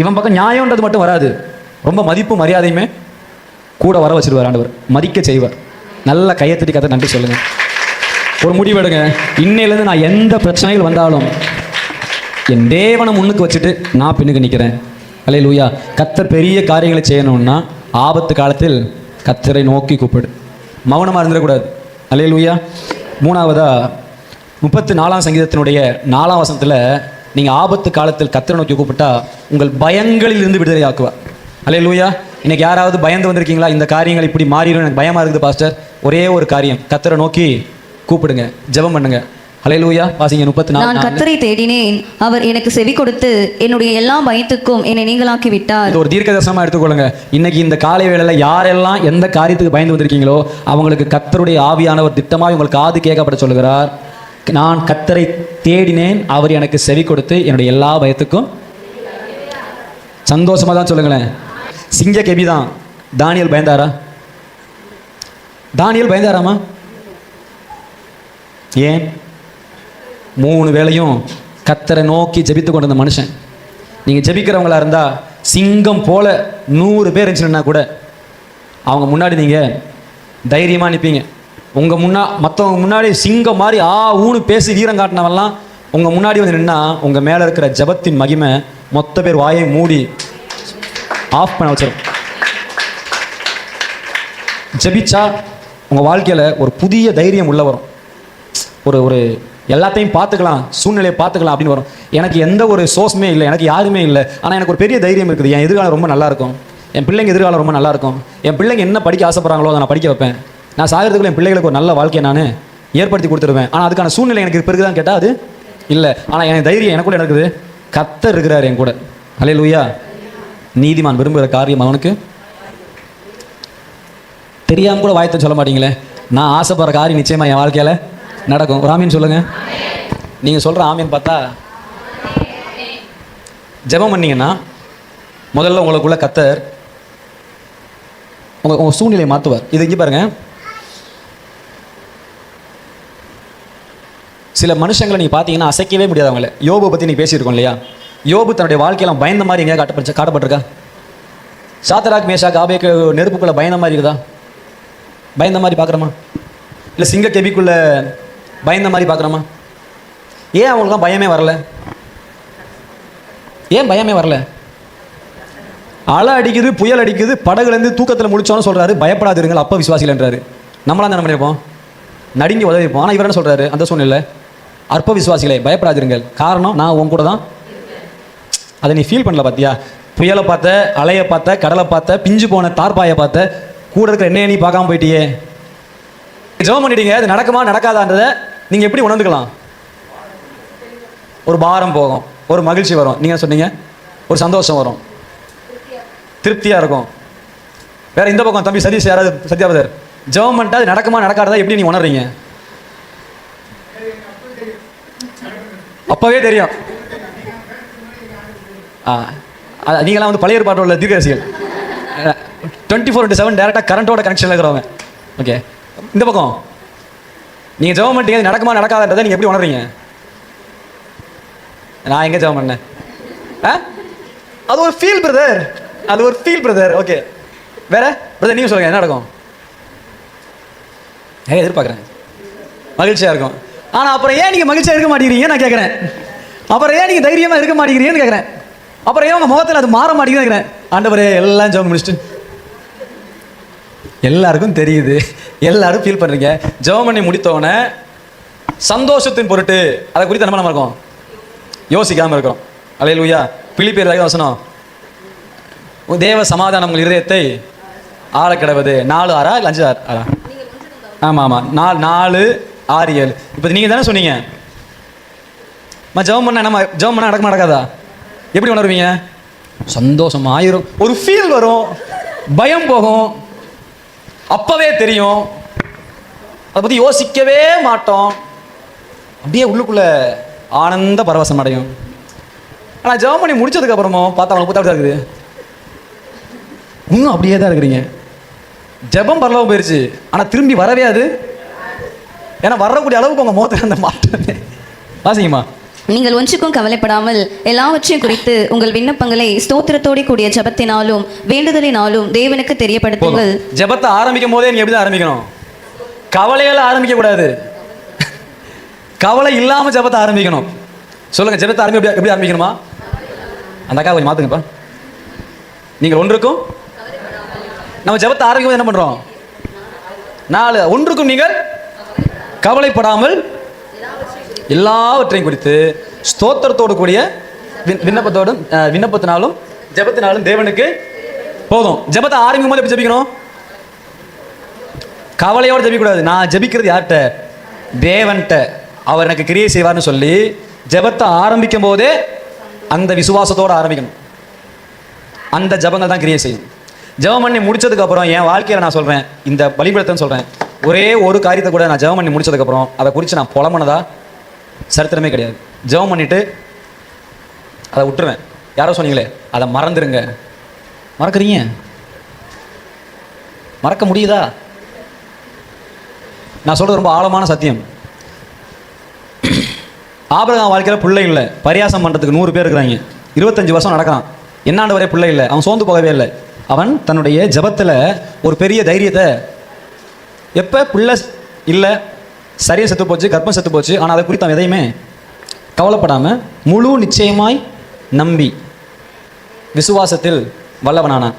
இவன் பக்கம் நியாயம்ன்றது மட்டும் வராது, ரொம்ப மதிப்பு மரியாதையுமே கூட வர வச்சிருவார் ஆண்டவர், மதிக்க செய்வார். நல்ல கையத்தட்டி கதை நன்றி சொல்லுங்க. ஒரு முடிவெடுங்க. இன்னையிலேருந்து நான் எந்த பிரச்சனைகள் வந்தாலும் என் தேவனை முன்னுக்கு வச்சுட்டு நான் பின்னுக்கு நிற்கிறேன். அல்லேலூயா. கர்த்தர் பெரிய காரியங்களை செய்யணும்னா ஆபத்து காலத்தில் கர்த்தரை நோக்கி கூப்பிடு. மௌனமாக இருந்துடக்கூடாது. அல்லேலூயா. மூணாவதா 34ஆம் சங்கீதத்தினுடைய 4ஆம் வசனத்தில் நீங்கள் ஆபத்து காலத்தில் கர்த்தரை நோக்கி கூப்பிட்டா உங்கள் பயங்களில் இருந்து விடுதலை ஆக்குவார். அல்லேலூயா. இன்னைக்கு யாராவது பயந்து வந்திருக்கீங்களா? இந்த காரியங்கள் இப்படி மாறிடும், எனக்கு பயமாக இருக்குது பாஸ்டர். ஒரே ஒரு காரியம், கர்த்தரை நோக்கி கூப்பிடுங்க, ஜெபம் பண்ணுங்க. ஹல்லேலூயா. வாசிங்க 34. நான் கர்த்தரை தேடினேன், அவர் எனக்கு செவி கொடுத்து என்னுடைய எல்லா பயத்துக்கும் என்னை நீங்களாக்கி விட்டார். இது ஒரு தீர்க்கதரிசனமா எடுத்துக்கொள்ளுங்க. இன்னைக்கு இந்த காலை வேளையில யாரெல்லாம் எந்த காரியத்துக்கு பயந்து வந்திருக்கீங்களோ அவங்களுக்கு கர்த்தருடைய ஆவியானவர் திட்டமாக உங்களுக்கு காது கேட்கப்பட சொல்லுகிறார். நான் கர்த்தரை தேடினேன், அவர் எனக்கு செவி கொடுத்து என்னுடைய எல்லா பயத்துக்கும். சந்தோஷமா தான் சொல்லுங்களேன். சிங்க கெபி தான். தானியேல் பயந்தாரா? தானியேல் பயந்தாராமா? ஏன்? 3 வேளையும் கர்த்தரை நோக்கி ஜெபித்து கொண்டிருந்த மனுஷன். நீங்கள் ஜெபிக்கிறவங்களா இருந்தால் சிங்கம் போல 100 பேர் இருந்துச்சுன்னா கூட அவங்க முன்னாடி நீங்கள் தைரியமாக நிற்பீங்க. மற்றவங்க முன்னாடி சிங்கம் மாதிரி ஊன்னு பேசி வீரம் காட்டினவெல்லாம் உங்கள் முன்னாடி வந்து நின்னா உங்கள் மேலே இருக்கிற ஜபத்தின் மகிமை மொத்த பேர் வாயை மூடி ஆஃப் பண்ண வச்சிடும். ஜபிச்சா உங்கள் வாழ்க்கையில் ஒரு புதிய தைரியம் உள்ள வரும். ஒரு எல்லாத்தையும் பார்த்துக்கலாம், சூழ்நிலையை பார்த்துக்கலாம் அப்படின்னு வரும். எனக்கு எந்த ஒரு சோர்ஸுமே இல்லை, எனக்கு யாருமே இல்லை, ஆனால் எனக்கு ஒரு பெரிய தைரியம் இருக்குது. என் எதிர்காலம் ரொம்ப நல்லாயிருக்கும், என் பிள்ளைங்க எதிர்காலம் ரொம்ப நல்லாயிருக்கும், என் பிள்ளைங்க என்ன படிக்க ஆசைப்படுறாங்களோ அதை நான் படிக்க வைப்பேன், நான் சாகிறதுக்குள்ள என் பிள்ளைகளுக்கு ஒரு நல்ல வாழ்க்கையை நான் ஏற்படுத்தி கொடுத்துருவேன். ஆனால் அதுக்கான சூழ்நிலை எனக்கு இப்போ இருக்குதான்னு கேட்டால் அது இல்லை. ஆனால் எனக்கு தைரியம் எனக்குள்ள இருக்குது, கர்த்தர் இருக்கிறார் என் கூட. அல்லேலூயா. நீதிமான் விரும்புகிற காரியம் அவனுக்கு தெரியாமல் கூட வாய்த்த சொல்ல மாட்டீங்களே. நான் ஆசைப்படுற காரியம் நிச்சயமாக என் வாழ்க்கையில் நடக்கும். ஒரு ஆமீன் சொல்லுங்கள். நீங்கள் சொல்கிற ஆமீன் பார்த்தா ஜெபம் பண்ணீங்கன்னா முதல்ல உங்களுக்குள்ள கர்த்தர் உங்கள் சூழ்நிலையை மாற்றுவார். இது இங்கே பாருங்கள், சில மனுஷங்களை நீங்கள் பார்த்தீங்கன்னா அசைக்கவே முடியாது அவங்கள. யோபு பற்றி நீங்கள் பேசியிருக்கோம் இல்லையா? யோபு தன்னுடைய வாழ்க்கையெல்லாம் பயந்த மாதிரி எங்கேயா காட்டப்பட்டிருக்கா? சாத்தராக் மேஷாக் ஆபேக்கு நெருப்புக்குள்ளே பயந்த மாதிரி இருக்குதா? பயந்த மாதிரி பார்க்குறோமா? இல்லை சிங்க கெபிக்குள்ளே பயந்த மாதிரி பார்க்குறோமா? ஏன் அவங்களுக்குலாம் பயமே வரல? ஏன் பயமே வரல? அலை அடிக்குது, புயல் அடிக்குது, படகுலேருந்து தூக்கத்தில் முடிச்சோன்னு சொல்கிறாரு, பயப்படாதிருங்கள் அப்போ விசுவாசிகள்ன்றாரு. நம்மளாம் என்ன பண்ணியிருப்போம்? நடுங்கி உதவிப்போம். ஆனால் இவர் என்ன சொல்கிறாரு? அந்த சூழ்நிலை அற்ப விசுவாசிகளே பயப்படாதிருங்கள், காரணம் நான் உன் கூட தான். அதை நீ ஃபீல் பண்ணல பார்த்தியா? புயலை பார்த்த, அலையை பார்த்த, கடலை பார்த்த, பிஞ்சு போன தார்பாயை பார்த்த, கூட இருக்கிற என்னைய நீ பார்க்காம போயிட்டியே. ஜெபம் பண்ணிட்டீங்க, அது நடக்குமா நடக்காதான்றதை நீங்கள் எப்படி உணர்ந்துக்கலாம்? ஒரு பாரம் போகும், ஒரு மகிழ்ச்சி வரும். நீங்கள் சொன்னீங்க ஒரு சந்தோஷம் வரும், திருப்தியாக இருக்கும். வேற இந்த பக்கம் தம்பி சதீஷ் யாராவது சத்யாபதர் ஜெபம் பண்ணிட்டா அது நடக்குமா நடக்காதா எப்படி நீ உணர்றீங்க? அப்பவே தெரியும். நீங்களாம் வந்து பழைய ஏற்பாட்டில் உள்ள தீர்க்கதரிசிகள் 24/7 டேரெக்டாக கரண்ட்டோட கனெக்ஷனில் இருக்கிறவங்க. ஓகே, இந்த பக்கம் நீங்கள் ஜெபம் பண்ணிட்டீங்க, நடக்குமா நடக்காதன்றதை நீங்கள் எப்படி உணர்றீங்க? நான் எங்கே ஜெபம் பண்ணேன்? அது ஒரு ஃபீல் பிரதர், அது ஒரு ஃபீல் பிரதர். ஓகே, வேற பிரதர் நீங்கள் சொல்லுங்கள், என்ன நடக்கும்? எதிர்பார்க்குறேன், மகிழ்ச்சியாக இருக்கும். ஆனால் அப்புறம் ஏன் நீங்கள் மகிழ்ச்சியாக இருக்க மாட்டேங்கிறீங்க நான் கேட்குறேன். அப்புறம் ஏன் நீங்கள் தைரியமாக இருக்க மாட்டேங்கிறீங்கன்னு கேட்குறேன். அப்புறம் ஏன் உங்கள் முகத்தில் அது மாற மாட்டேங்குதுன்னு கேட்குறேன். ஆண்டவரே எல்லாம் ஜெபம் முடிச்சுட்டு எல்லாருக்கும் தெரியுது, எல்லாரும் ஃபீல் பண்ணுறீங்க. ஜெபம் பண்ணி முடித்தவொடனே சந்தோஷத்தின் பொருட்டு அதை குறித்து நம்ம இருக்கோம், யோசிக்காமல் இருக்கிறோம். அல்லேலூயா. பிலிப்பியர் வசனம், தேவ சமாதானம் உங்கள் இதயத்தை ஆள கிடவது. 4:6 இல்லை 5:6? ஆமாம் 4:6-7. இப்போ நீங்கள் தானே சொன்னீங்க ஜெபம் பண்ண, நம்ம ஜெபம் பண்ண நடக்க நடக்காதா? எப்படி உணர்வீங்க? சந்தோஷம் ஆயிரும், ஒரு ஃபீல் வரும், பயம் போகும், அப்பவே தெரியும், அதை பற்றி யோசிக்கவே மாட்டோம், அப்படியே உள்ளுக்குள்ள ஆனந்த பரவசம் அடையும். ஆனால் ஜெபம் பண்ணி முடிச்சதுக்கு அப்புறமும் பார்த்தா அவங்க புத்தாடு இருக்குது, இன்னும் அப்படியே தான் இருக்கிறீங்க. ஜெபம் பரலவும் போயிடுச்சு, ஆனால் திரும்பி வரவே அது. ஏன்னா வரக்கூடிய அளவுக்கு உங்கள் முகத்தில் அந்த மாற்றம். வாசிங்கம்மா. நீங்கள் ஒன்றுக்கும் கவலைப்படாமல் எல்லாவற்றையும் குறித்து உங்கள் விண்ணப்பங்களை ஸ்தோத்திரத்தோடு கூடிய ஜெபத்தினாலும் வேண்டுதலினாலும் தேவனுக்கு தெரியப்படுத்துங்கள். ஜெபத்தை ஆரம்பிக்கும் போதே நீங்க எப்படிதான் ஆரம்பிக்கணும்? கவலையால ஆரம்பிக்க கூடாது, கவலை இல்லாம ஜெபத்தை ஆரம்பிக்கணும். சொல்லுங்க, ஜெபத்தை எப்படி ஆரம்பிக்கணுமா? அந்த அக்கா கொஞ்சம் மாத்துங்கப்பா. நீங்கள் ஒன்றுக்கும் நம்ம ஜெபத்தை ஆரம்பிக்கும் போது என்ன பண்றோம்? 4 ஒன்றுக்கும் நீங்கள் கவலைப்படாமல் எல்லாவற்றையும் குறித்து ஸ்தோத்திரத்தோடு கூடிய விண்ணப்பத்தினாலும் ஜெபத்தினாலும் தேவனுக்கு போதும். ஜெபத்தை ஆரம்பிக்கும் போது எப்படி ஜெபிக்கணும்? கவலையோடு ஜெபிக்கக்கூடாது. நான் ஜெபிக்கிறது யார்கிட்ட? தேவன்கிட்ட. அவர் எனக்கு கிரியை செய்வார்னு சொல்லி ஜெபத்தை ஆரம்பிக்கும் போதே அந்த விசுவாசத்தோடு ஆரம்பிக்கணும். அந்த ஜெபங்கள் தான் கிரியை செய்யும். ஜெபம் பண்ணி முடிச்சதுக்கு அப்புறம் என் வாழ்க்கையில் நான் சொல்றேன், இந்த பலிபீடத்தைன்னு சொல்றேன், ஒரே ஒரு காரியத்தை கூட நான் ஜெபம் பண்ணி முடிச்சதுக்கு அப்புறம் அதை குறித்து நான் புலம்பனதா சரித்திரமே கிடையாது. ஜெபம் பண்ணிட்டு அதை விட்டுருவேன். யாரோ சொன்னீங்களே அதை மறந்துடுங்க. மறக்கிறீங்க? மறக்க முடியுதா? நான் சொல்றது ரொம்ப ஆழமான சத்தியம். ஆபிரகாம் வாழ்க்கையில் பிள்ளை இல்லை, பரியாசம் பண்ணுறதுக்கு 100 பேர் இருக்கிறாங்க. 25 வருஷம் நடக்கிறான், என்னாண்டு வரை பிள்ளை இல்லை. அவன் சோர்ந்து போகவே இல்லை. அவன் தன்னுடைய ஜெபத்தில் ஒரு பெரிய தைரியத்தை, எப்போ பிள்ளை இல்லை, சரியாக செத்து போச்சு, கர்ப்பம் செத்து போச்சு, ஆனால் அதை குறித்து அவன் எதையுமே கவலைப்படாமல் முழு நிச்சயமாய் நம்பி விசுவாசத்தில் வல்லவனானான்.